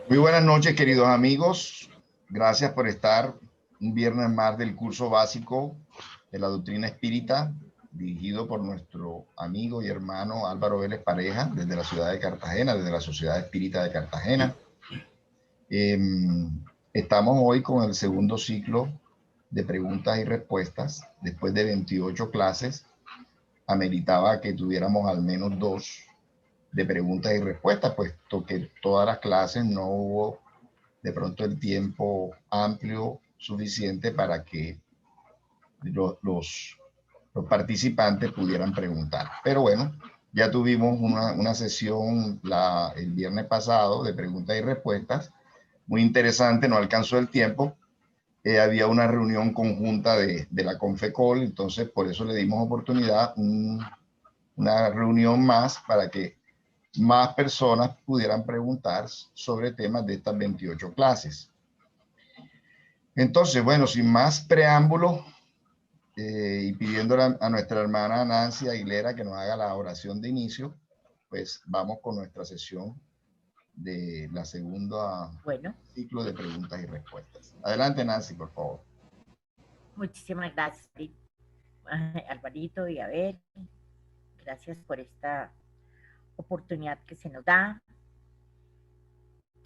Muy buenas noches, queridos amigos. Gracias por estar un viernes más del curso básico de la doctrina espírita, dirigido por nuestro amigo y hermano Álvaro Vélez Pareja, desde la ciudad de Cartagena, desde la Sociedad Espírita de Cartagena. Estamos hoy con el segundo ciclo de preguntas y respuestas. Después de 28 clases, ameritaba que tuviéramos al menos 2 de preguntas y respuestas, puesto que todas las clases no hubo de pronto el tiempo amplio suficiente para que los participantes pudieran preguntar. Pero bueno, ya tuvimos una sesión el viernes pasado de preguntas y respuestas, muy interesante, no alcanzó el tiempo. Había una reunión conjunta de la Confecol, entonces por eso le dimos oportunidad, una reunión más para que más personas pudieran preguntar sobre temas de estas 28 clases. Entonces, bueno, sin más preámbulo, y pidiéndole a nuestra hermana Nancy Aguilera que nos haga la oración de inicio, pues vamos con nuestra sesión de la segunda ciclo de preguntas y respuestas. Adelante, Nancy, por favor. Muchísimas gracias, Alvarito y Abel. Gracias por esta oportunidad que se nos da.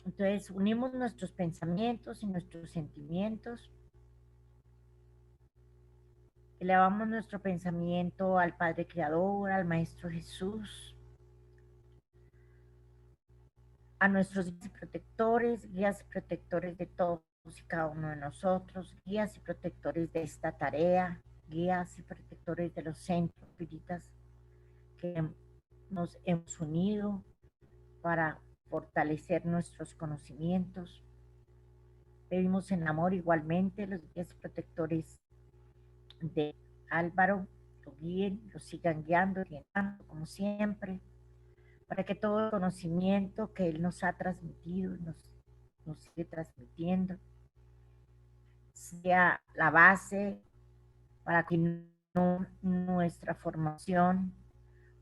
Entonces, unimos nuestros pensamientos y nuestros sentimientos. Elevamos nuestro pensamiento al Padre Creador, al Maestro Jesús, a nuestros guías y protectores de todos y cada uno de nosotros, guías y protectores de esta tarea, guías y protectores de los centros espíritas que nos hemos unido para fortalecer nuestros conocimientos. Pedimos en amor igualmente los guías protectores de Álvaro, lo guíen, lo sigan guiando, orientando como siempre, para que todo el conocimiento que él nos ha transmitido, nos sigue transmitiendo, sea la base para que nuestra formación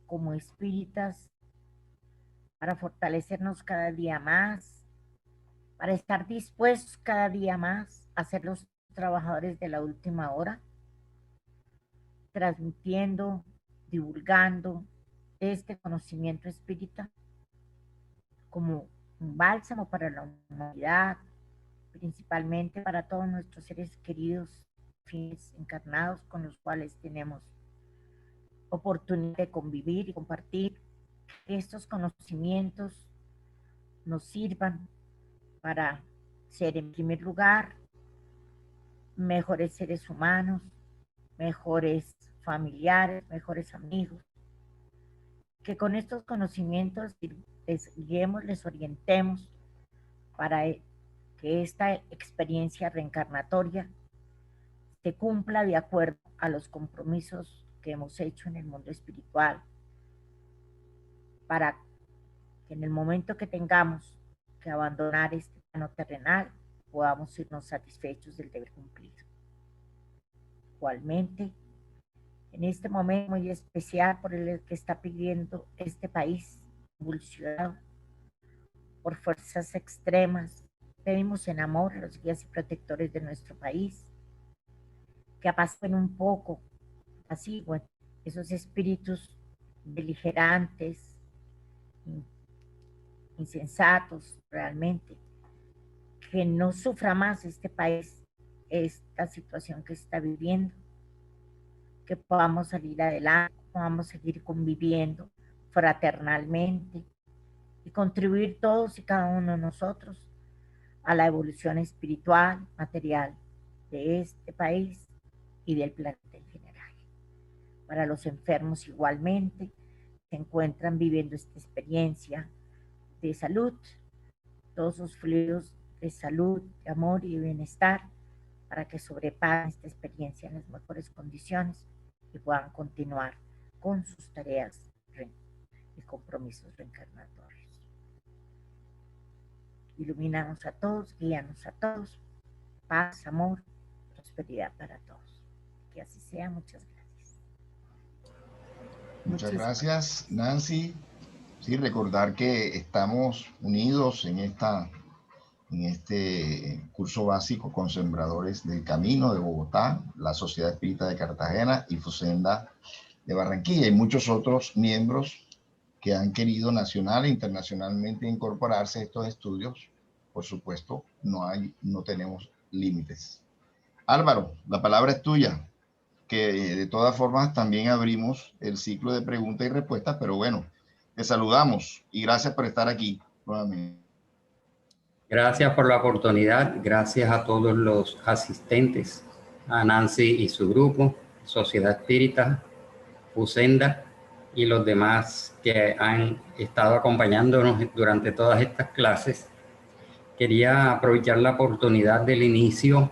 como espíritas, para fortalecernos cada día más, para estar dispuestos cada día más a ser los trabajadores de la última hora, transmitiendo, divulgando este conocimiento espírita como un bálsamo para la humanidad, principalmente para todos nuestros seres queridos, fines encarnados con los cuales tenemos oportunidad de convivir y compartir. Que estos conocimientos nos sirvan para ser, en primer lugar, mejores seres humanos, mejores familiares, mejores amigos, que con estos conocimientos les guiemos, les orientemos para que esta experiencia reencarnatoria se cumpla de acuerdo a los compromisos que hemos hecho en el mundo espiritual, para que en el momento que tengamos que abandonar este plano terrenal podamos irnos satisfechos del deber cumplido. Igualmente, en este momento muy especial por el que está pidiendo este país convulsionado por fuerzas extremas, pedimos en amor a los guías y protectores de nuestro país que apaciguen un poco, apacigüen esos espíritus beligerantes, insensatos realmente, que no sufra más este país esta situación que está viviendo, que podamos salir adelante, podamos seguir conviviendo fraternalmente y contribuir todos y cada uno de nosotros a la evolución espiritual, material de este país y del planeta en general. Para los enfermos igualmente, se encuentran viviendo esta experiencia de salud, todos sus fluidos de salud, de amor y de bienestar, para que sobrepasen esta experiencia en las mejores condiciones y puedan continuar con sus tareas y compromisos reencarnatorios. Ilumínanos a todos, guíanos a todos, paz, amor, prosperidad para todos. Que así sea, muchas gracias. Muchas gracias, Nancy. Sí, recordar que estamos unidos en esta en este curso básico con Sembradores del Camino de Bogotá, la Sociedad Espírita de Cartagena y Fusenda de Barranquilla, y muchos otros miembros que han querido nacional e internacionalmente incorporarse a estos estudios. Por supuesto, no tenemos límites. Álvaro, la palabra es tuya, que de todas formas también abrimos el ciclo de preguntas y respuestas, pero bueno, te saludamos y gracias por estar aquí nuevamente. Gracias por la oportunidad, gracias a todos los asistentes, a Nancy y su grupo, Sociedad Espírita, Fusenda y los demás que han estado acompañándonos durante todas estas clases. Quería aprovechar la oportunidad del inicio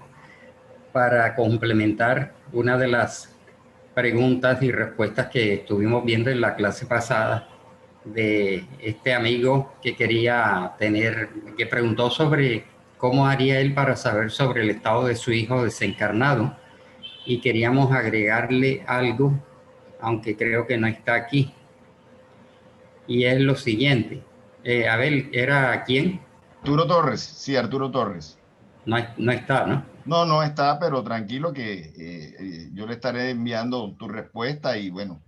para complementar una de las preguntas y respuestas que estuvimos viendo en la clase pasada de este amigo que que preguntó sobre cómo haría él para saber sobre el estado de su hijo desencarnado, y queríamos agregarle algo, aunque creo que no está aquí, y es lo siguiente. Abel, ¿era quién? Arturo Torres, sí, Arturo Torres. No está, ¿no? No está, pero tranquilo que yo le estaré enviando tu respuesta y bueno,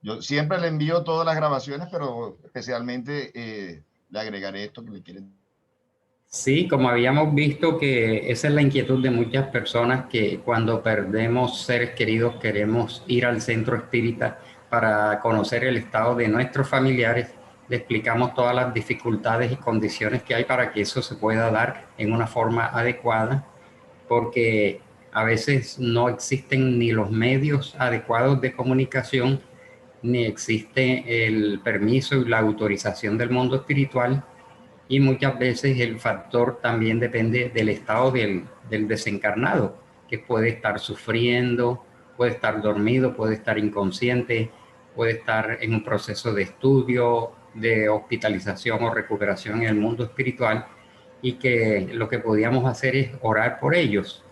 yo siempre le envío todas las grabaciones, pero especialmente le agregaré esto que le quieren. Sí, como habíamos visto que esa es la inquietud de muchas personas, que cuando perdemos seres queridos queremos ir al centro espírita para conocer el estado de nuestros familiares. Le explicamos todas las dificultades y condiciones que hay para que eso se pueda dar en una forma adecuada, porque a veces no existen ni los medios adecuados de comunicación, ni existe el permiso y la autorización del mundo espiritual. Y muchas veces el factor también depende del estado del desencarnado, que puede estar sufriendo, puede estar dormido, puede estar inconsciente, puede estar en un proceso de estudio, de hospitalización o recuperación en el mundo espiritual, y que lo que podíamos hacer es orar por ellos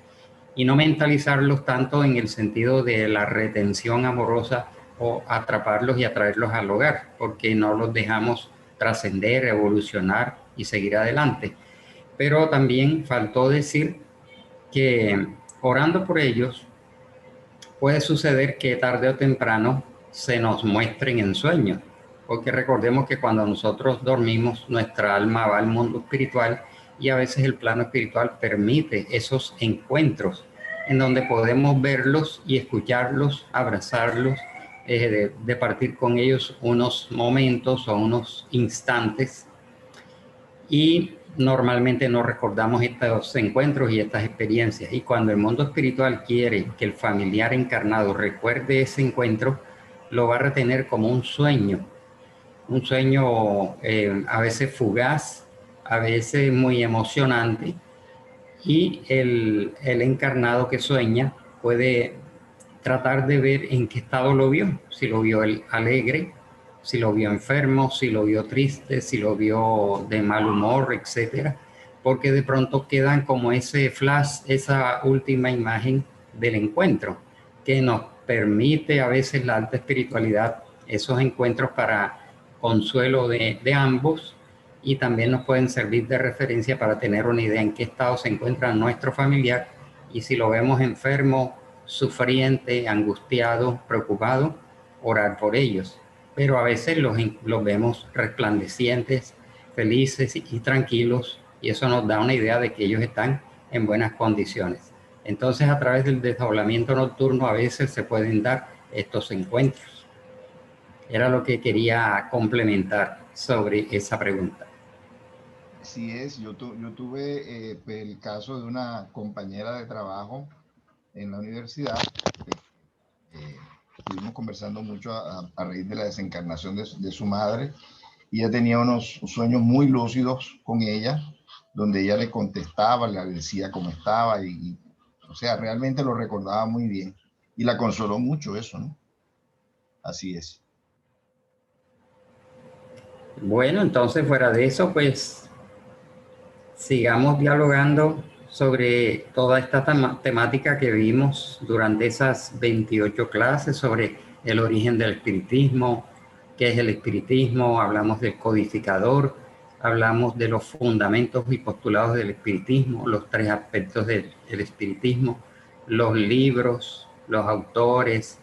y no mentalizarlos tanto en el sentido de la retención amorosa o atraparlos y atraerlos al hogar, porque no los dejamos trascender, evolucionar y seguir adelante. Pero también faltó decir que orando por ellos puede suceder que tarde o temprano se nos muestren en sueños, porque recordemos que cuando nosotros dormimos nuestra alma va al mundo espiritual, y a veces el plano espiritual permite esos encuentros en donde podemos verlos y escucharlos, abrazarlos, de partir con ellos unos momentos o unos instantes, y normalmente no recordamos estos encuentros y estas experiencias. Y cuando el mundo espiritual quiere que el familiar encarnado recuerde ese encuentro, lo va a retener como un sueño a veces fugaz, a veces muy emocionante, y el encarnado que sueña puede tratar de ver en qué estado lo vio, si lo vio alegre, si lo vio enfermo, si lo vio triste, si lo vio de mal humor, etcétera, porque de pronto quedan como ese flash, esa última imagen del encuentro, que nos permite a veces la alta espiritualidad esos encuentros para consuelo de ambos, y también nos pueden servir de referencia para tener una idea en qué estado se encuentra nuestro familiar, y si lo vemos enfermo, sufriente, angustiado, preocupado, orar por ellos. Pero a veces los vemos resplandecientes, felices y tranquilos, y eso nos da una idea de que ellos están en buenas condiciones. Entonces, a través del desdoblamiento nocturno a veces se pueden dar estos encuentros. Era lo que quería complementar sobre esa pregunta. Así es, yo tuve el caso de una compañera de trabajo en la universidad. Estuvimos conversando mucho a raíz de la desencarnación de su madre, y ella tenía unos sueños muy lúcidos con ella, donde ella le contestaba, le decía cómo estaba, o sea, realmente lo recordaba muy bien, y la consoló mucho eso, ¿no? Así es. Bueno, entonces fuera de eso, pues sigamos dialogando sobre toda esta temática que vimos durante esas 28 clases, sobre el origen del espiritismo, qué es el espiritismo, hablamos del codificador, hablamos de los fundamentos y postulados del espiritismo, los 3 aspectos del espiritismo, los libros, los autores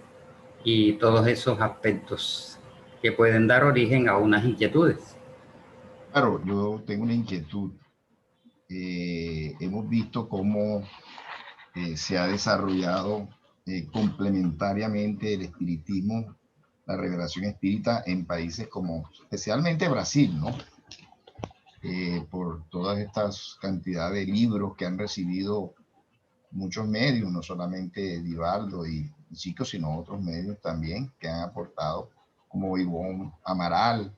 y todos esos aspectos que pueden dar origen a unas inquietudes. Claro, yo tengo una inquietud. Hemos visto cómo se ha desarrollado complementariamente el espiritismo, la revelación espírita en países como especialmente Brasil, ¿no? Por todas estas cantidades de libros que han recibido muchos medios, no solamente Divaldo y Chico, sino otros medios también que han aportado, como Ivonne Amaral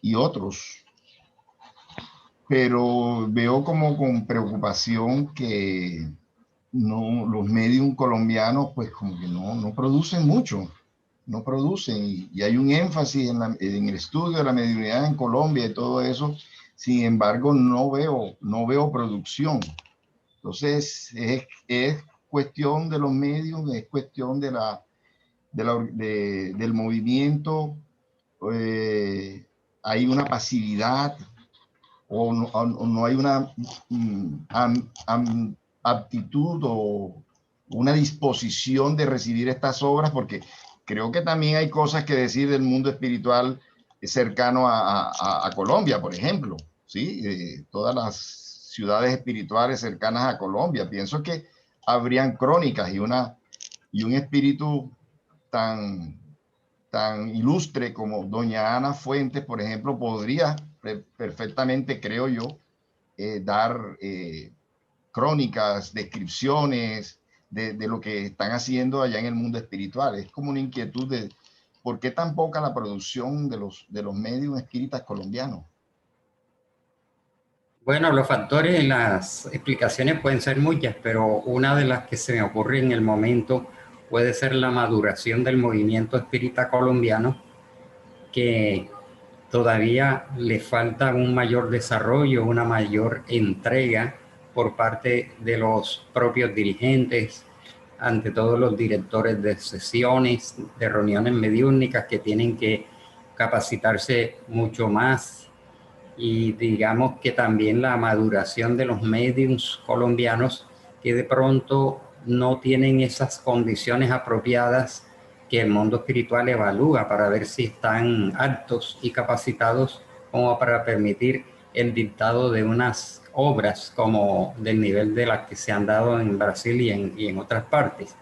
y otros. Pero veo como con preocupación que no, los medios colombianos pues como que no producen mucho, no producen y hay un énfasis en el estudio de la mediunidad en Colombia y todo eso. Sin embargo, no veo producción. Entonces, es cuestión de los medios, es cuestión del movimiento. Hay una pasividad o no hay una aptitud o una disposición de recibir estas obras, porque creo que también hay cosas que decir del mundo espiritual cercano a Colombia, por ejemplo, ¿sí? Todas las ciudades espirituales cercanas a Colombia. Pienso que habrían crónicas y un espíritu tan ilustre como doña Ana Fuentes, por ejemplo, podría perfectamente, creo yo, dar crónicas, descripciones de lo que están haciendo allá en el mundo espiritual. Es como una inquietud de por qué tan poca la producción de los medios espíritas colombianos. Bueno, los factores, las explicaciones pueden ser muchas, pero una de las que se me ocurre en el momento puede ser la maduración del movimiento espírita colombiano, que todavía le falta un mayor desarrollo, una mayor entrega por parte de los propios dirigentes, ante todos los directores de sesiones, de reuniones mediúnicas que tienen que capacitarse mucho más, y digamos que también la maduración de los médiums colombianos que de pronto no tienen esas condiciones apropiadas que el mundo espiritual evalúa para ver si están aptos y capacitados como para permitir el dictado de unas obras como del nivel de las que se han dado en Brasil y en otras partes.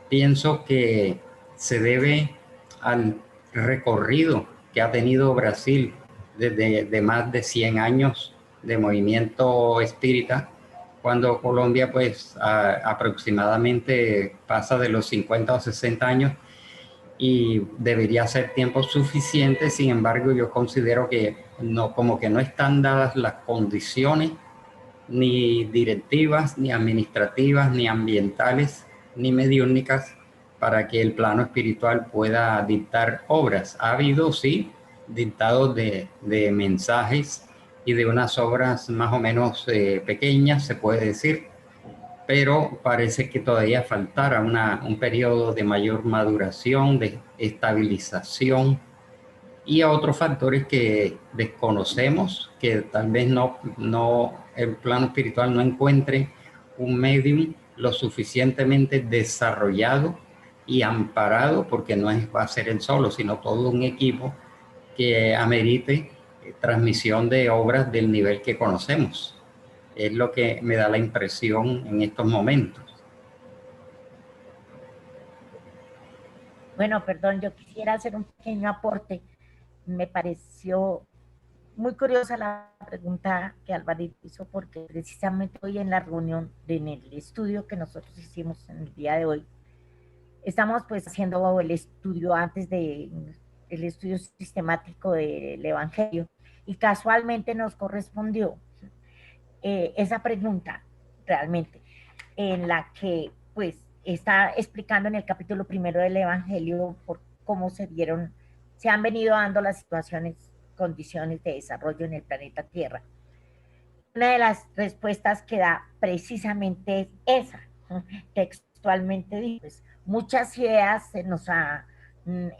Pienso que se debe al recorrido que ha tenido Brasil desde de más de 100 años de movimiento espírita, cuando Colombia pues aproximadamente pasa de los 50 o 60 años y debería ser tiempo suficiente. Sin embargo, yo considero que no, como que no están dadas las condiciones ni directivas, ni administrativas, ni ambientales, ni mediúnicas para que el plano espiritual pueda dictar obras. Ha habido, sí, dictados de mensajes y de unas obras más o menos pequeñas, se puede decir, pero parece que todavía faltara un periodo de mayor maduración, de estabilización y a otros factores que desconocemos, que tal vez no el plano espiritual no encuentre un medium lo suficientemente desarrollado y amparado, porque no va a ser él solo, sino todo un equipo que amerite transmisión de obras del nivel que conocemos. Es lo que me da la impresión en estos momentos. Bueno, perdón, yo quisiera hacer un pequeño aporte. Me pareció muy curiosa la pregunta que Alvarito hizo, porque precisamente hoy en la reunión, en el estudio que nosotros hicimos en el día de hoy, estamos pues haciendo el estudio antes de el estudio sistemático del Evangelio, y casualmente nos correspondió esa pregunta realmente, en la que pues está explicando en el capítulo primero del Evangelio por cómo se han venido dando las situaciones, condiciones de desarrollo en el planeta Tierra. Una de las respuestas que da precisamente es esa, ¿no? Textualmente dice, pues, muchas ideas se nos ha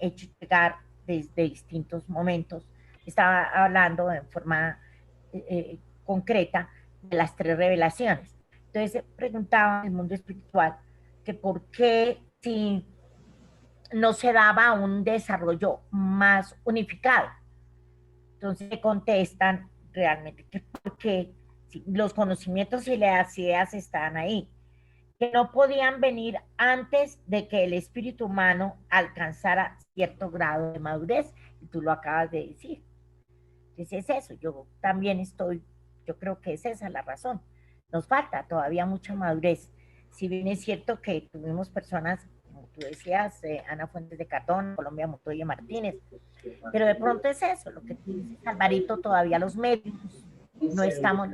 hecho llegar desde distintos momentos. Estaba hablando en forma concreta de las 3 revelaciones. Entonces preguntaba en el mundo espiritual que por qué si no se daba un desarrollo más unificado. Entonces se contestan realmente que porque si los conocimientos y las ideas están ahí, que no podían venir antes de que el espíritu humano alcanzara cierto grado de madurez, y tú lo acabas de decir. Entonces es eso, yo también yo creo que es esa la razón. Nos falta todavía mucha madurez. Si bien es cierto que tuvimos personas, como tú decías, Ana Fuentes de Catón, Colombia Montoya Martínez, pero de pronto es eso, lo que tú dices, Alvarito, todavía los medios no estamos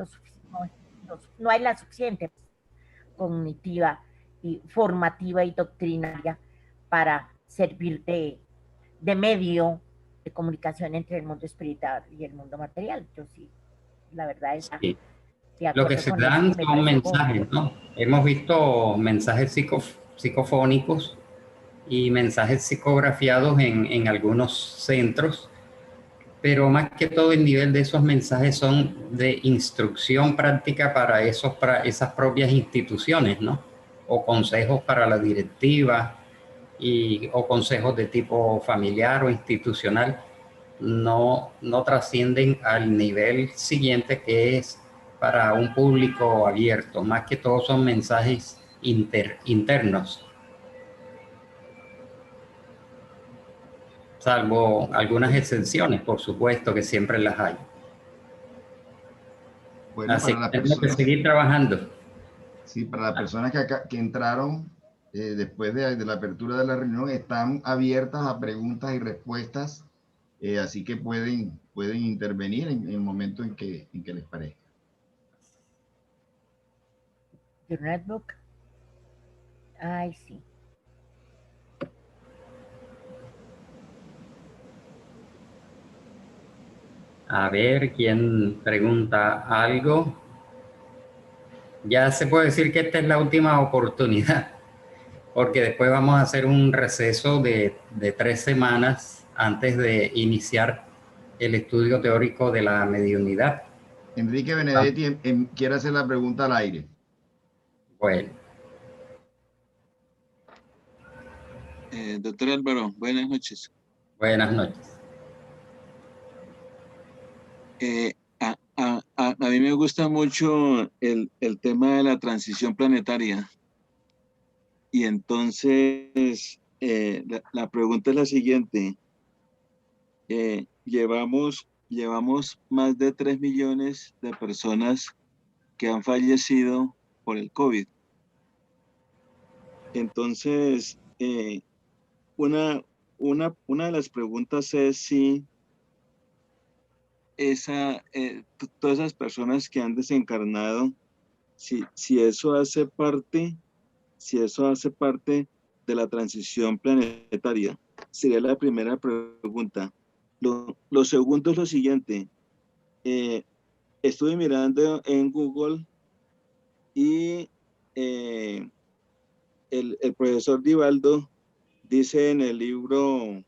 no hay la suficiente cognitiva y formativa y doctrinaria para servir de medio de comunicación entre el mundo espiritual y el mundo material. Yo sí, la verdad es Sí. de Lo que acuerdo se con eso. dan son mensajes, ¿no? Hemos visto mensajes psicofónicos y mensajes psicografiados en algunos centros, pero más que todo el nivel de esos mensajes son de instrucción práctica para esas propias instituciones, ¿no? O consejos para la directiva o consejos de tipo familiar o institucional. No trascienden al nivel siguiente, que es para un público abierto. Más que todo son mensajes internos, salvo algunas excepciones, por supuesto que siempre las hay. Bueno, Así para que las tenemos que personas, seguir trabajando. sí, para las personas que entraron después de la apertura de la reunión, están abiertas a preguntas y respuestas, así que pueden intervenir en el momento en que les parezca. Your netbook. Ay, sí. A ver, ¿quién pregunta algo? Ya se puede decir que esta es la última oportunidad, porque después vamos a hacer un receso de 3 semanas antes de iniciar el estudio teórico de la mediunidad. Enrique Benedetti quiere hacer la pregunta al aire. Bueno. Doctor Álvaro, buenas noches. Buenas noches. A mí me gusta mucho el tema de la transición planetaria. Y entonces, la pregunta es la siguiente. Llevamos más de 3 millones de personas que han fallecido por el COVID. Entonces, una de las preguntas es si todas esas personas que han desencarnado, si eso hace parte de la transición planetaria. Sería la primera pregunta. Lo segundo es lo siguiente. Estuve mirando en Google y el profesor Divaldo dice en el libro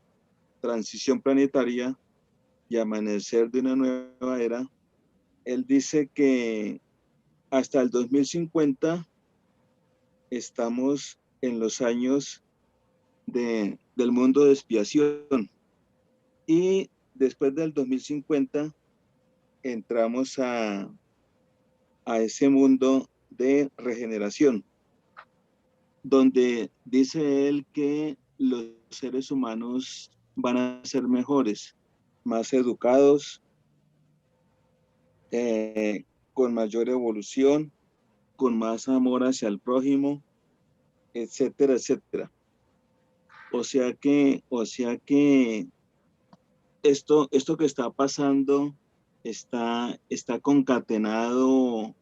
Transición Planetaria y Amanecer de una Nueva Era, él dice que hasta el 2050 estamos en los años del mundo de expiación, y después del 2050 entramos a ese mundo de regeneración, donde dice él que los seres humanos van a ser mejores, más educados, con mayor evolución, con más amor hacia el prójimo, etcétera, etcétera. O sea que esto que está pasando está concatenado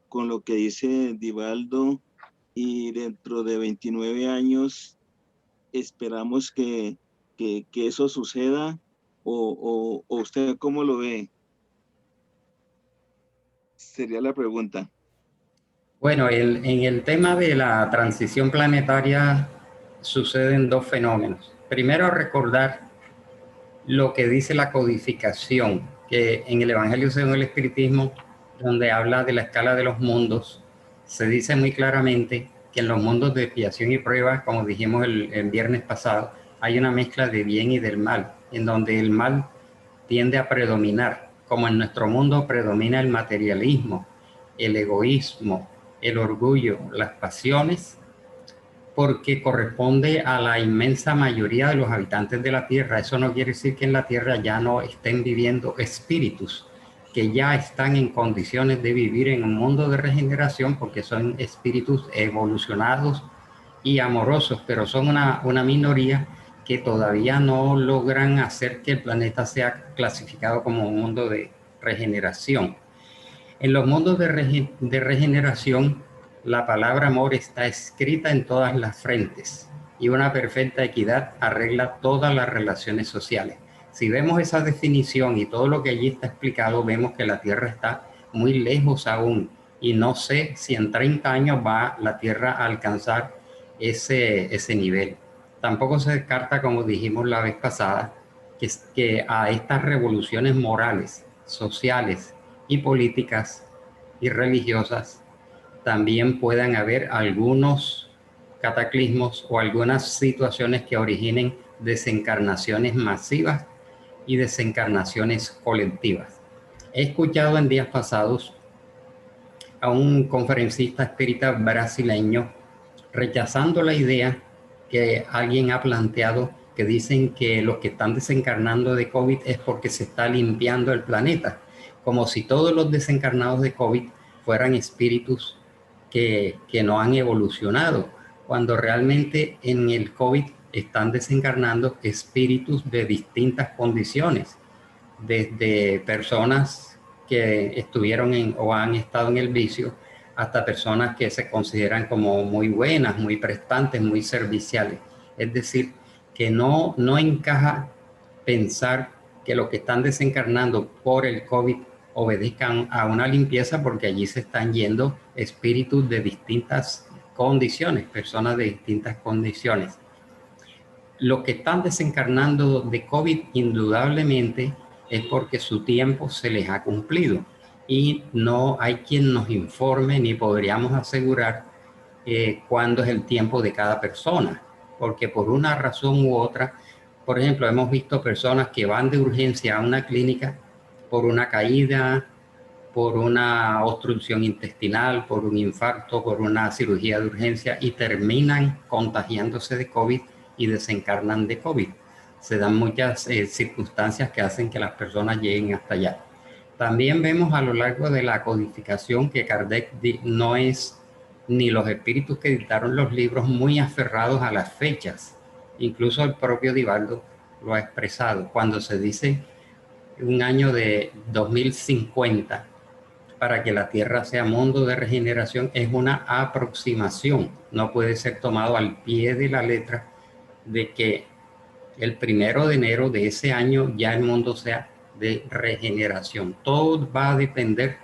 con lo que dice Divaldo, y dentro de 29 años esperamos que eso suceda, o usted cómo lo ve. Sería la pregunta. Bueno, en el tema de la transición planetaria suceden 2 fenómenos. Primero, recordar lo que dice la codificación que en el Evangelio según el Espiritismo, donde habla de la escala de los mundos, se dice muy claramente que en los mundos de expiación y prueba, como dijimos el viernes pasado, hay una mezcla de bien y del mal, en donde el mal tiende a predominar, como en nuestro mundo predomina el materialismo, el egoísmo, el orgullo, las pasiones, porque corresponde a la inmensa mayoría de los habitantes de la Tierra. Eso no quiere decir que en la Tierra ya no estén viviendo espíritus, que ya están en condiciones de vivir en un mundo de regeneración, porque son espíritus evolucionados y amorosos, pero son una minoría que todavía no logran hacer que el planeta sea clasificado como un mundo de regeneración. En los mundos de regeneración, la palabra amor está escrita en todas las frentes y una perfecta equidad arregla todas las relaciones sociales. Si vemos esa definición y todo lo que allí está explicado, vemos que la Tierra está muy lejos aún y no sé si en 30 años va la Tierra a alcanzar ese nivel. Tampoco se descarta, como dijimos la vez pasada, que a estas revoluciones morales, sociales y políticas y religiosas también puedan haber algunos cataclismos o algunas situaciones que originen desencarnaciones masivas y desencarnaciones colectivas. He escuchado en días pasados a un conferencista espírita brasileño rechazando la idea que alguien ha planteado, que dicen que los que están desencarnando de COVID es porque se está limpiando el planeta, como si todos los desencarnados de COVID fueran espíritus que no han evolucionado, cuando realmente en el COVID están desencarnando espíritus de distintas condiciones, desde personas que estuvieron o han estado en el vicio, hasta personas que se consideran como muy buenas, muy prestantes, muy serviciales. Es decir, que no encaja pensar que los que están desencarnando por el COVID obedezcan a una limpieza, porque allí se están yendo espíritus de distintas condiciones, personas de distintas condiciones. Los que están desencarnando de COVID indudablemente es porque su tiempo se les ha cumplido y no hay quien nos informe ni podríamos asegurar cuándo es el tiempo de cada persona, porque por una razón u otra, por ejemplo, hemos visto personas que van de urgencia a una clínica por una caída, por una obstrucción intestinal, por un infarto, por una cirugía de urgencia y terminan contagiándose de COVID y desencarnan de COVID. Se dan muchas circunstancias que hacen que las personas lleguen hasta allá. También vemos a lo largo de la codificación que Kardec no es ni los espíritus que dictaron los libros muy aferrados a las fechas. Incluso el propio Divaldo lo ha expresado. Cuando se dice un año de 2050 para que la Tierra sea mundo de regeneración, es una aproximación. No puede ser tomado al pie de la letra de que el 1 de enero de ese año ya el mundo sea de regeneración. Todo va a depender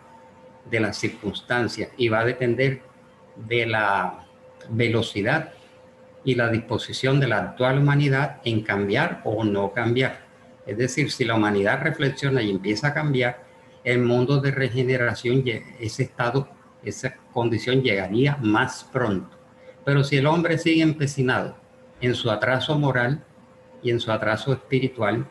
de las circunstancias y va a depender de la velocidad y la disposición de la actual humanidad en cambiar o no cambiar. Es decir, si la humanidad reflexiona y empieza a cambiar, el mundo de regeneración, ese estado, esa condición llegaría más pronto. Pero si el hombre sigue empecinado en su atraso moral y en su atraso espiritual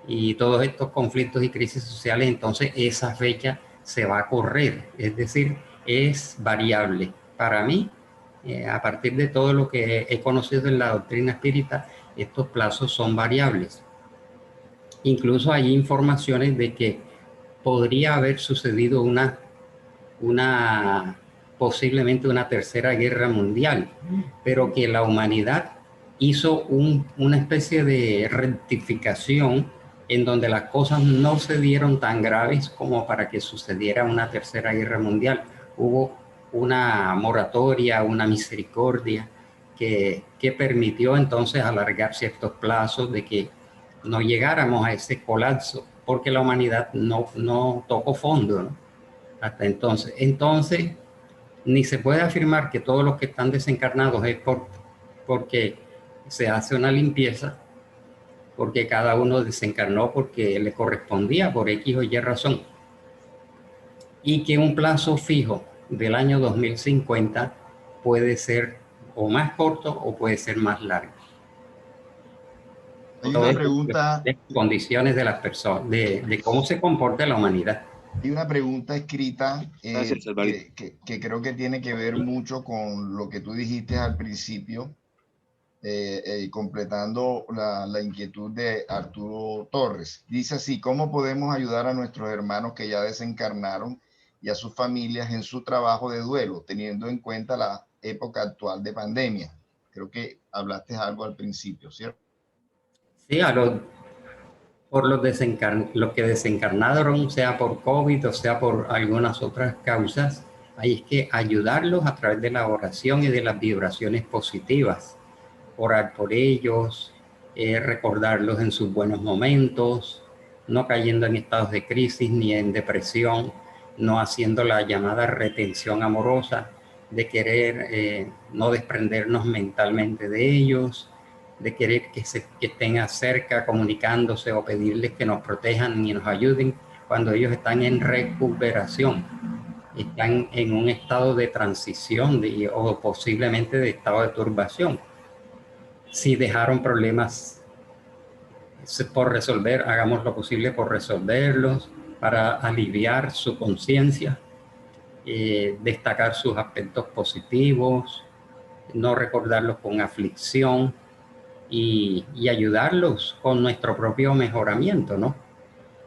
y todos estos conflictos y crisis sociales, entonces esa fecha se va a correr, es decir, es variable. Para mí, a partir de todo lo que he conocido en la doctrina espírita, estos plazos son variables. Incluso hay informaciones de que podría haber sucedido posiblemente una tercera guerra mundial, pero que la humanidad hizo una especie de rectificación en donde las cosas no se dieron tan graves como para que sucediera una tercera guerra mundial. Hubo una moratoria, una misericordia que permitió entonces alargar ciertos plazos de que no llegáramos a ese colapso, porque la humanidad no tocó fondo, ¿no? Hasta entonces. Entonces, ni se puede afirmar que todos los que están desencarnados es porque se hace una limpieza, porque cada uno desencarnó porque le correspondía por X o Y razón. Y que un plazo fijo del año 2050 puede ser o más corto o puede ser más largo. Hay Todo una esto pregunta, de condiciones de las personas, de cómo se comporta la humanidad. hay una pregunta escrita Gracias, Alvarito. que creo que tiene que ver mucho con lo que tú dijiste al principio, completando la inquietud de Arturo Torres. Dice así: ¿cómo podemos ayudar a nuestros hermanos que ya desencarnaron y a sus familias en su trabajo de duelo, teniendo en cuenta la época actual de pandemia? Creo que hablaste algo al principio, ¿cierto? Sí, por los que desencarnaron, sea por COVID o sea por algunas otras causas, hay que ayudarlos a través de la oración y de las vibraciones positivas. Orar por ellos, recordarlos en sus buenos momentos, no cayendo en estados de crisis ni en depresión, no haciendo la llamada retención amorosa de querer no desprendernos mentalmente de ellos, de querer que estén cerca comunicándose o pedirles que nos protejan y nos ayuden cuando ellos están en recuperación, están en un estado de transición o posiblemente de estado de turbación. Si dejaron problemas por resolver, hagamos lo posible por resolverlos, para aliviar su conciencia, destacar sus aspectos positivos, no recordarlos con aflicción y ayudarlos con nuestro propio mejoramiento, ¿no?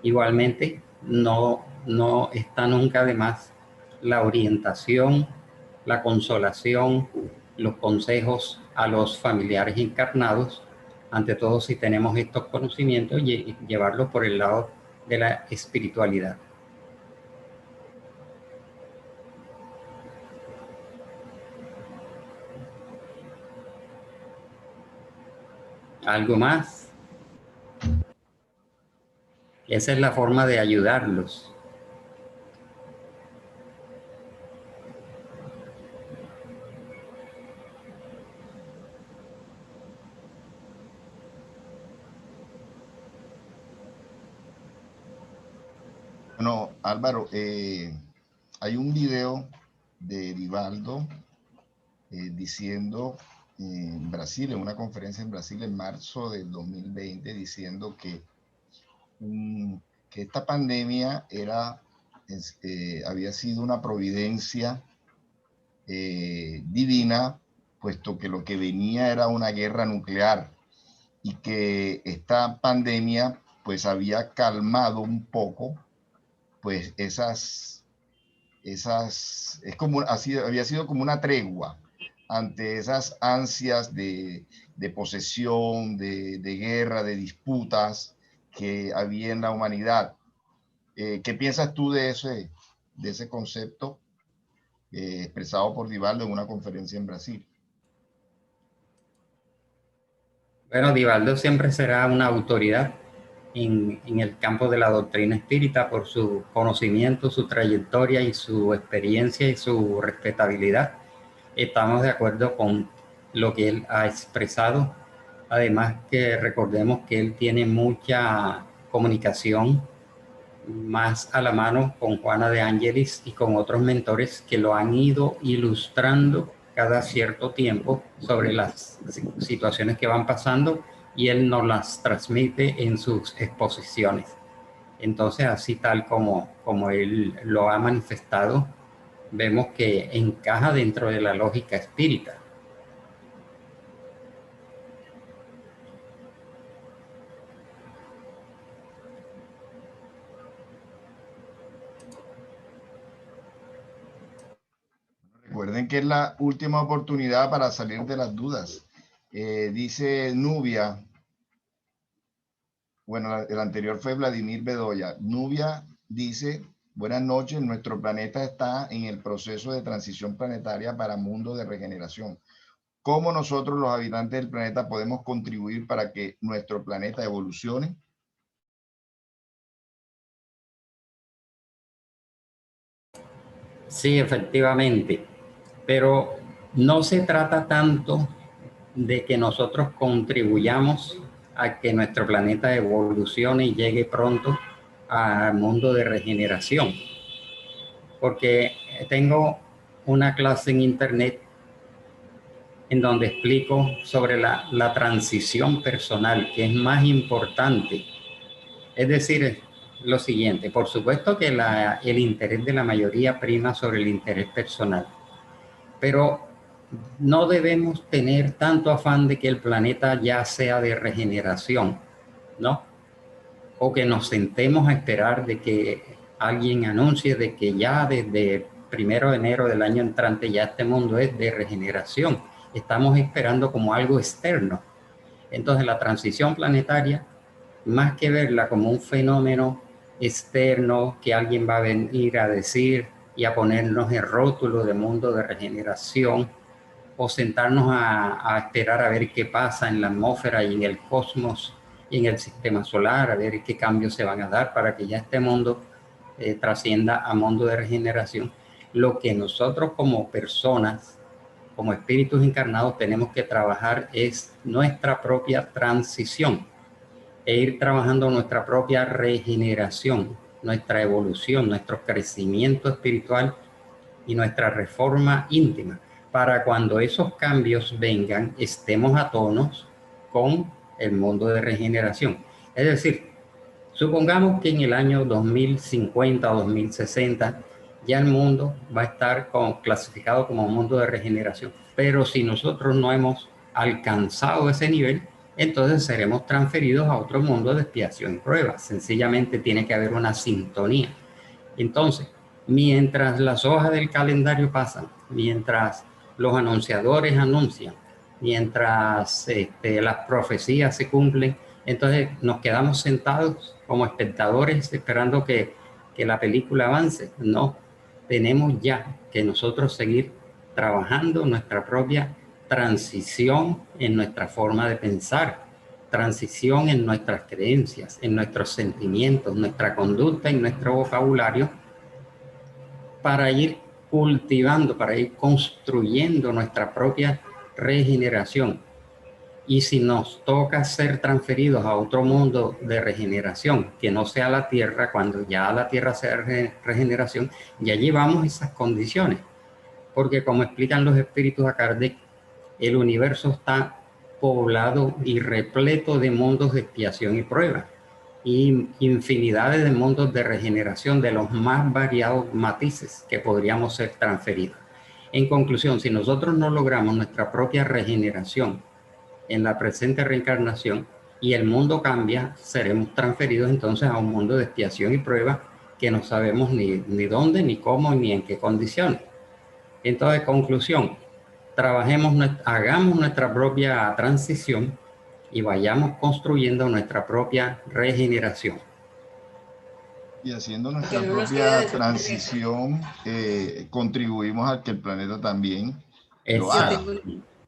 Igualmente, no está nunca de más la orientación, la consolación, los consejos a los familiares encarnados, ante todo si tenemos estos conocimientos, y llevarlos por el lado de la espiritualidad. ¿Algo más? Esa es la forma de ayudarlos. Bueno, Álvaro, hay un video de Divaldo diciendo en Brasil, en una conferencia en Brasil en marzo del 2020, diciendo que esta pandemia había sido una providencia divina, puesto que lo que venía era una guerra nuclear, y que esta pandemia pues había calmado un poco pues había sido como una tregua ante esas ansias de posesión, de guerra, de disputas que había en la humanidad. ¿Qué piensas tú de ese concepto expresado por Divaldo en una conferencia en Brasil? Bueno, Divaldo siempre será una autoridad en el campo de la doctrina espírita por su conocimiento, su trayectoria y su experiencia y su respetabilidad. Estamos de acuerdo con lo que él ha expresado. Además que recordemos que él tiene mucha comunicación más a la mano con Juana de Ángelis y con otros mentores que lo han ido ilustrando cada cierto tiempo sobre las situaciones que van pasando, y él nos las transmite en sus exposiciones. Entonces, así tal como él lo ha manifestado, vemos que encaja dentro de la lógica espírita. Recuerden que es la última oportunidad para salir de las dudas. Dice Nubia, bueno, el anterior fue Vladimir Bedoya. Nubia dice: buenas noches, nuestro planeta está en el proceso de transición planetaria para mundo de regeneración. ¿Cómo nosotros, los habitantes del planeta, podemos contribuir para que nuestro planeta evolucione? Sí, efectivamente, pero no se trata tanto de que nosotros contribuyamos a que nuestro planeta evolucione y llegue pronto al mundo de regeneración. Porque tengo una clase en internet en donde explico sobre la transición personal, que es más importante. Es decir, lo siguiente, por supuesto que el interés de la mayoría prima sobre el interés personal, pero no debemos tener tanto afán de que el planeta ya sea de regeneración, ¿no? O que nos sentemos a esperar de que alguien anuncie de que ya desde 1 de enero del año entrante ya este mundo es de regeneración. Estamos esperando como algo externo. Entonces la transición planetaria, más que verla como un fenómeno externo que alguien va a venir a decir y a ponernos el rótulo de mundo de regeneración, o sentarnos a esperar a ver qué pasa en la atmósfera y en el cosmos y en el sistema solar, a ver qué cambios se van a dar para que ya este mundo trascienda a mundo de regeneración. Lo que nosotros como personas, como espíritus encarnados, tenemos que trabajar es nuestra propia transición e ir trabajando nuestra propia regeneración, nuestra evolución, nuestro crecimiento espiritual y nuestra reforma íntima, para cuando esos cambios vengan, estemos a tonos con el mundo de regeneración. Es decir, supongamos que en el año 2050 o 2060 ya el mundo va a estar clasificado como un mundo de regeneración, pero si nosotros no hemos alcanzado ese nivel, entonces seremos transferidos a otro mundo de expiación y prueba. Sencillamente tiene que haber una sintonía. Entonces, mientras las hojas del calendario pasan, mientras los anunciadores anuncian, mientras las profecías se cumplen, entonces nos quedamos sentados como espectadores esperando que la película avance. No, tenemos ya que nosotros seguir trabajando nuestra propia transición en nuestra forma de pensar, transición en nuestras creencias, en nuestros sentimientos, nuestra conducta y nuestro vocabulario, para ir cultivando, para ir construyendo nuestra propia regeneración. Y si nos toca ser transferidos a otro mundo de regeneración, que no sea la Tierra, cuando ya la Tierra sea regeneración, ya llevamos esas condiciones. Porque como explican los espíritus a Kardec, el universo está poblado y repleto de mundos de expiación y prueba, y infinidades de mundos de regeneración de los más variados matices que podríamos ser transferidos. En conclusión, si nosotros no logramos nuestra propia regeneración en la presente reencarnación y el mundo cambia, seremos transferidos entonces a un mundo de expiación y prueba que no sabemos ni dónde, ni cómo, ni en qué condiciones. Entonces, conclusión, hagamos nuestra propia transición y vayamos construyendo nuestra propia regeneración. Y haciendo nuestra propia transición, contribuimos a que el planeta también lo haga.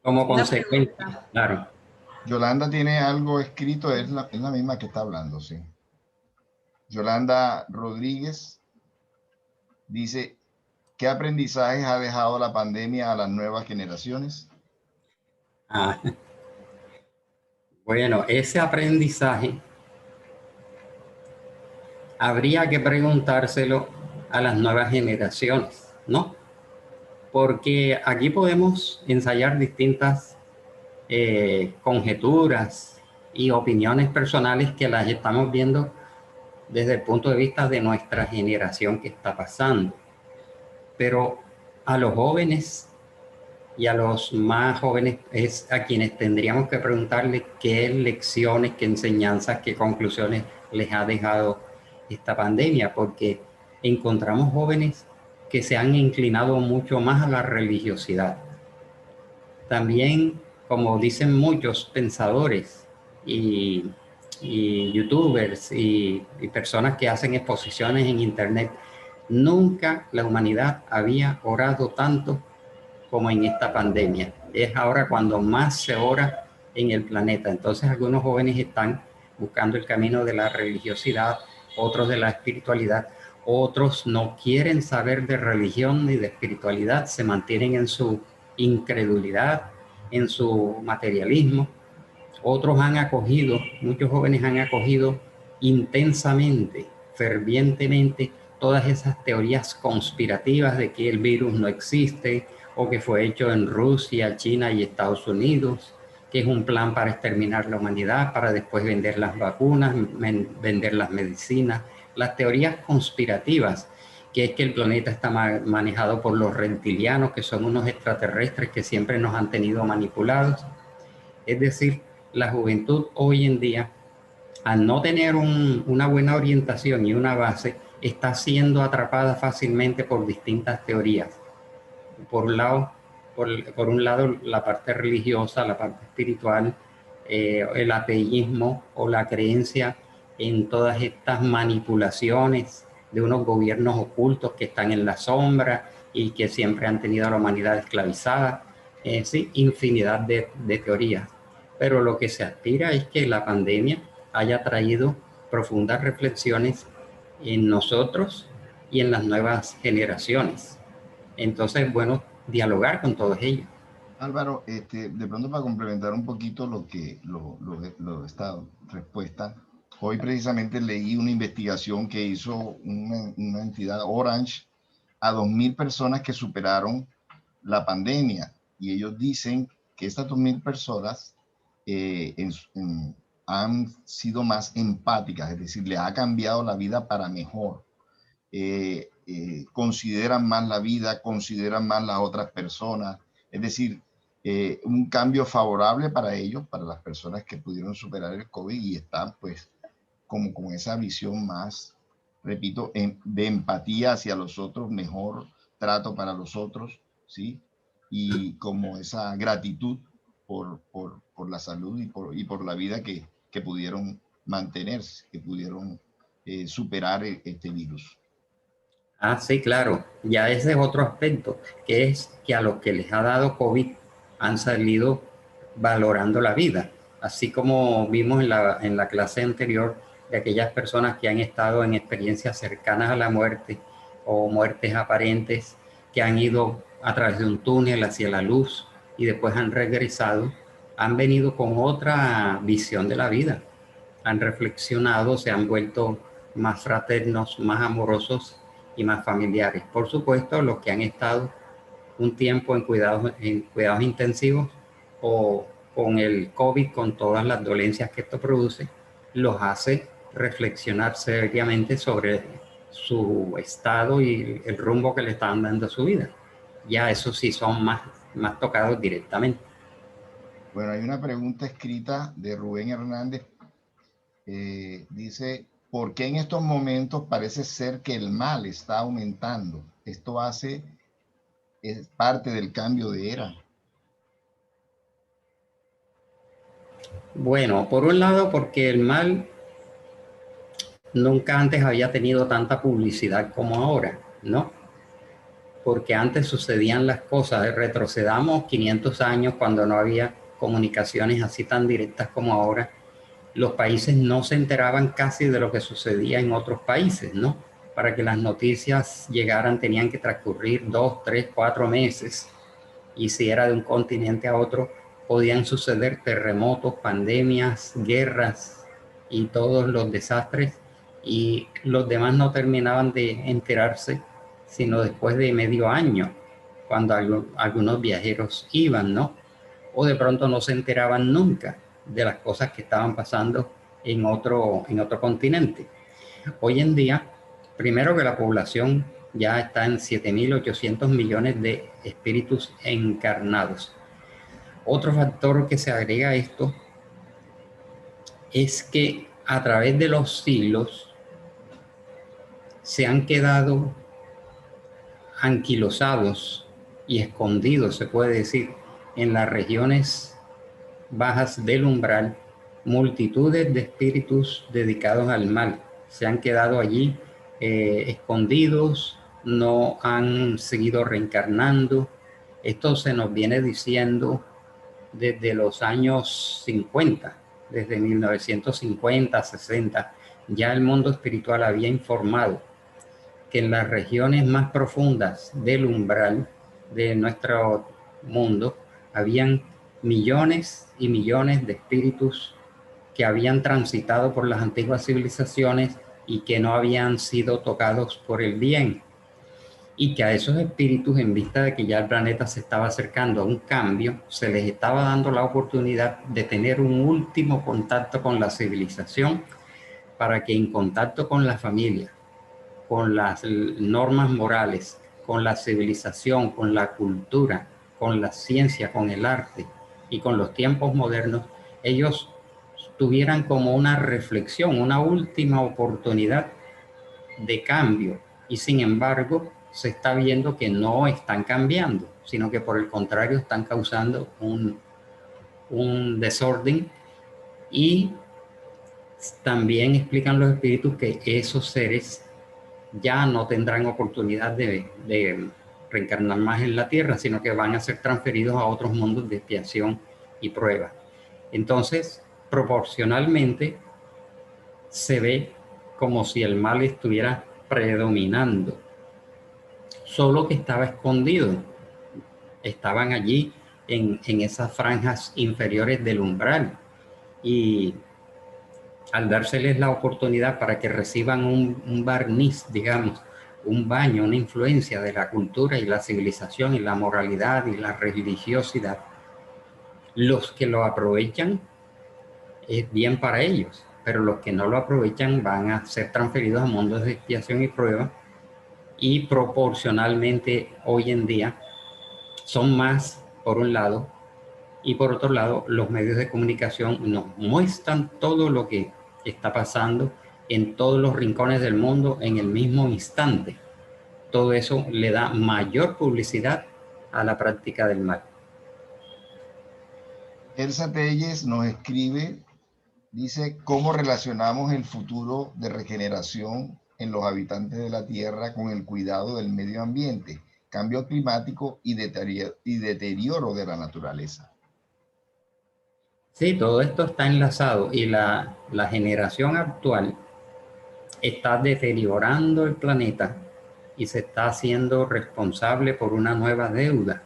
Como consecuencia, claro. Yolanda tiene algo escrito, es la misma que está hablando, sí. Yolanda Rodríguez dice, ¿qué aprendizajes ha dejado la pandemia a las nuevas generaciones? Bueno, ese aprendizaje habría que preguntárselo a las nuevas generaciones, ¿no? Porque aquí podemos ensayar distintas conjeturas y opiniones personales que las estamos viendo desde el punto de vista de nuestra generación que está pasando. Pero a los jóvenes y a los más jóvenes es a quienes tendríamos que preguntarle qué lecciones, qué enseñanzas, qué conclusiones les ha dejado esta pandemia, porque encontramos jóvenes que se han inclinado mucho más a la religiosidad. También, como dicen muchos pensadores y youtubers y personas que hacen exposiciones en internet, nunca la humanidad había orado tanto como en esta pandemia. Es ahora cuando más se ora en el planeta. Entonces algunos jóvenes están buscando el camino de la religiosidad, otros de la espiritualidad, otros no quieren saber de religión ni de espiritualidad, se mantienen en su incredulidad, en su materialismo, Otros han acogido, muchos jóvenes han acogido intensamente, fervientemente, todas esas teorías conspirativas de que el virus no existe o que fue hecho en Rusia, China y Estados Unidos, que es un plan para exterminar la humanidad, para después vender las vacunas, vender las medicinas. Las teorías conspirativas, que es que el planeta está manejado por los reptilianos, que son unos extraterrestres que siempre nos han tenido manipulados. Es decir, la juventud hoy en día, al no tener una buena orientación y una base, está siendo atrapada fácilmente por distintas teorías. Por un lado, la parte religiosa, la parte espiritual, el ateísmo o la creencia en todas estas manipulaciones de unos gobiernos ocultos que están en la sombra y que siempre han tenido a la humanidad esclavizada. Sí, infinidad de teorías. Pero lo que se aspira es que la pandemia haya traído profundas reflexiones en nosotros y en las nuevas generaciones. Entonces, bueno, dialogar con todos ellos. Álvaro, de pronto para complementar un poquito esta respuesta, hoy precisamente leí una investigación que hizo una entidad Orange a 2.000 personas que superaron la pandemia, y ellos dicen que estas 2.000 personas han sido más empáticas, es decir, les ha cambiado la vida para mejor. Consideran más la vida, consideran más las otras personas, es decir, un cambio favorable para ellos, para las personas que pudieron superar el COVID y están pues como con esa visión más, repito, de empatía hacia los otros, mejor trato para los otros, ¿sí? Y como esa gratitud por la salud y por la vida que pudieron mantenerse, que pudieron superar este virus. Ah, sí, claro. Ya ese es otro aspecto, que es que a los que les ha dado COVID han salido valorando la vida. Así como vimos en la clase anterior de aquellas personas que han estado en experiencias cercanas a la muerte o muertes aparentes, que han ido a través de un túnel hacia la luz y después han regresado, han venido con otra visión de la vida. Han reflexionado, se han vuelto más fraternos, más amorosos y más familiares. Por supuesto, los que han estado un tiempo en cuidados intensivos o con el COVID, con todas las dolencias que esto produce, los hace reflexionar seriamente sobre su estado y el rumbo que le están dando a su vida. Ya esos sí son más tocados directamente. Bueno, hay una pregunta escrita de Rubén Hernández. Dice, ¿por qué en estos momentos parece ser que el mal está aumentando? Esto es parte del cambio de era. Bueno, por un lado, porque el mal nunca antes había tenido tanta publicidad como ahora, ¿no? Porque antes sucedían las cosas, retrocedamos 500 años cuando no había comunicaciones así tan directas como ahora. Los países no se enteraban casi de lo que sucedía en otros países, ¿no? Para que las noticias llegaran tenían que transcurrir 2, 3, 4 meses. Y si era de un continente a otro, podían suceder terremotos, pandemias, guerras y todos los desastres. Y los demás no terminaban de enterarse sino después de medio año, cuando algunos viajeros iban, ¿no? O de pronto no se enteraban nunca de las cosas que estaban pasando en otro continente. Hoy en día, primero que la población ya está en 7.800 millones de espíritus encarnados. Otro factor que se agrega a esto es que a través de los siglos se han quedado anquilosados y escondidos, se puede decir, en las regiones bajas del umbral, multitudes de espíritus dedicados al mal. Se han quedado allí escondidos, no han seguido reencarnando. Esto se nos viene diciendo desde los años 50, desde 1950, 60. Ya el mundo espiritual había informado que en las regiones más profundas del umbral de nuestro mundo habían millones y millones de espíritus que habían transitado por las antiguas civilizaciones y que no habían sido tocados por el bien. Y que a esos espíritus, en vista de que ya el planeta se estaba acercando a un cambio, se les estaba dando la oportunidad de tener un último contacto con la civilización, para que en contacto con la familia, con las normas morales, con la civilización, con la cultura, con la ciencia, con el arte y con los tiempos modernos, ellos tuvieran como una reflexión, una última oportunidad de cambio. Y sin embargo, se está viendo que no están cambiando, sino que por el contrario están causando un desorden. Y también explican los espíritus que esos seres ya no tendrán oportunidad de reencarnar más en la Tierra, sino que van a ser transferidos a otros mundos de expiación y prueba. Entonces, proporcionalmente, se ve como si el mal estuviera predominando, solo que estaba escondido. Estaban allí en esas franjas inferiores del umbral, y al dárseles la oportunidad para que reciban un barniz, digamos, un baño, una influencia de la cultura y la civilización y la moralidad y la religiosidad, los que lo aprovechan es bien para ellos, pero los que no lo aprovechan van a ser transferidos a mundos de expiación y prueba, y proporcionalmente hoy en día son más, por un lado, y por otro lado, los medios de comunicación nos muestran todo lo que está pasando en todos los rincones del mundo en el mismo instante. Todo eso le da mayor publicidad a la práctica del mal. Elsa Telles nos escribe, dice, ¿cómo relacionamos el futuro de regeneración en los habitantes de la Tierra con el cuidado del medio ambiente, cambio climático y deterioro de la naturaleza? Sí, todo esto está enlazado, y la generación actual está deteriorando el planeta y se está haciendo responsable por una nueva deuda,